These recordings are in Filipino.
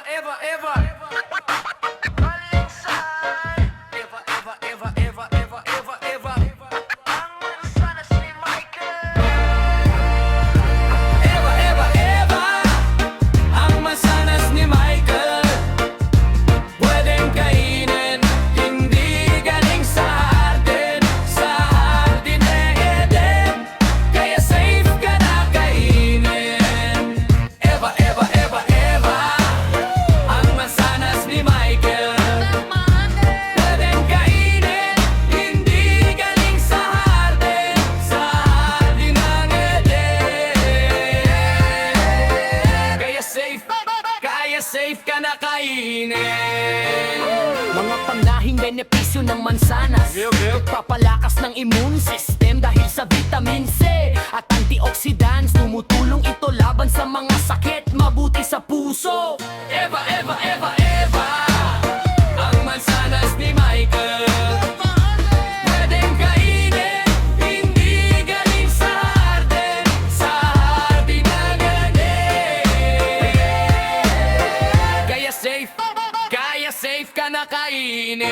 ever, ever, ever. Balinsay. Ever, ever, ever, ever, ever, ever, ever. Ang mansanas ni Michael. Ever, ever, ever. Ang mansanas ni Michael. Pwedeng kainin, hindi galing sa hardin. Sa hardin eh Eden. Kaya safe ka na kainin. Ever, ever, ever, ever. Ang mansanas ni Michael. Pwedeng kainin, hindi galing sa hardin. Sa hardin ng Eden. Kaya safe ka na kainin. Mga panglahing benepisyo ng mansanas, nagpapalakas ng immune system dahil sa vitamin C at antioxidants. Tumutulong ito laban sa mga sakit, mabuti sa puso. Ever, ever, ever, ever. Ang mansanas ni Michael. Pwedeng kainin, hindi galing sa hardin. Sa hardin ng Eden. Kaya safe ka na kainin.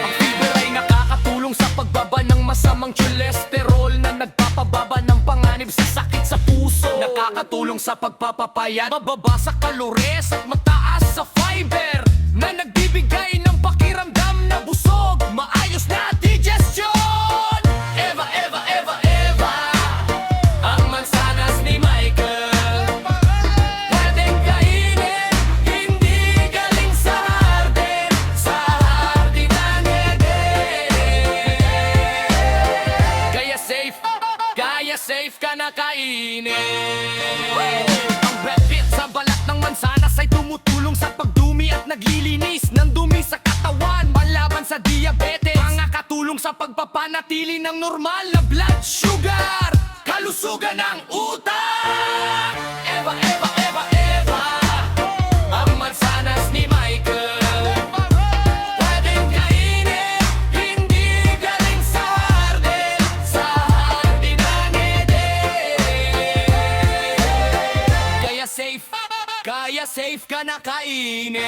Ang fiber ay nakakatulong sa pagbaba ng masamang cholesterol na nagpapababa ng panganib sa sakit sa puso. Nakakatulong sa pagpapapayat, mababa sa kalories at mataas sa fiber, na nagbibigay ng pakiramdam na busog, maayos na digestion. Ever, ever, ever, ever. Ang mansanas ni Michael. Pwedeng kainin, hindi galing sa hardin. Sa hardin ng Eden. Kaya safe ka na kainin. Ang benefit sa balat ng mansanas ay tumutulong sa pagdumi at naglilinis ng dumi sa katawan, malaban sa diabetes. Makakatulong sa pagpapanatili ng normal na blood sugar, kalusugan ng utak. Ever, ever, ever, ever. Ang mansanas ni Michael. Pwedeng kainin, hindi galing sa hardin. Sa hardin ng Eden. Kaya safe ka na kainin.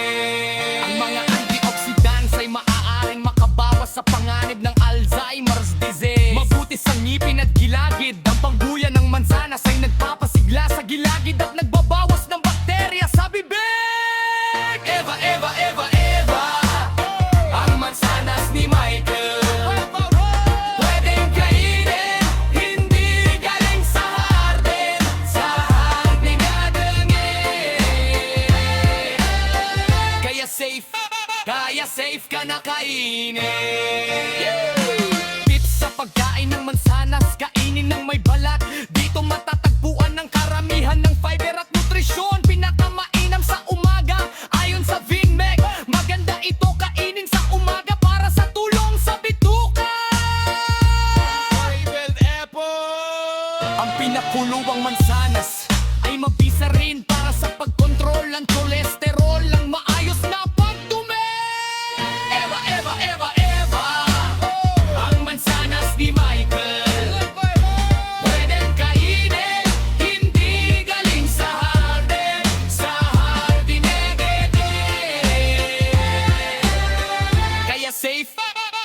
Ang mga antioxidants ay maaaring makabawas sa panganib ng Alzheimer's disease. Mabuti sa ngipin at gilagid. Ang pangguya ng mansanas ay nagpapasigla sa gilagid at nagbabawas ng bakterya sa bibig. Ever, ever, ever, ever. Ang mansanas ni Michael. Pwedeng kainin, hindi galing sa hardin. Sa hardin ng Eden. Kaya safe ka na kainin. Tips sa pagkain ng mansanas, kainin ng may balat. Dito matatagpuan ng karamihan ng fiber at nutrisyon. Pinakamainam sa umaga ayon sa VinMec. Maganda ito kainin sa umaga para sa tulong sa bituka. Ang pinakuluwang mansanas ay mabisa rin para sa pagkontrol ng cholesterol, ang maayos na pagdumi. Ever, ever, ever, ever. Ang mansanas ni Michael. Pwedeng kainin, hindi galing sa hardin. Sa hardin ng Eden.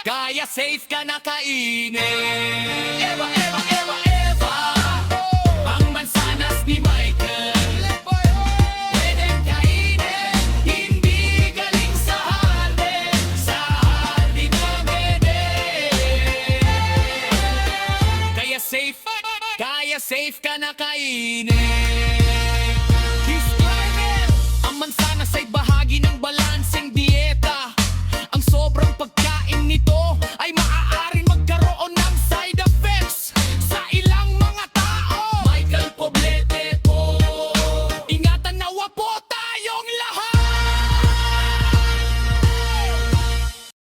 Kaya safe ka na kainin. Ever, ever, ever, ever. Ang mansanas ni Michael. Pwedeng kainin, hindi galing sa hardin. Sa hardin ng Eden. Kaya safe ka na kainin.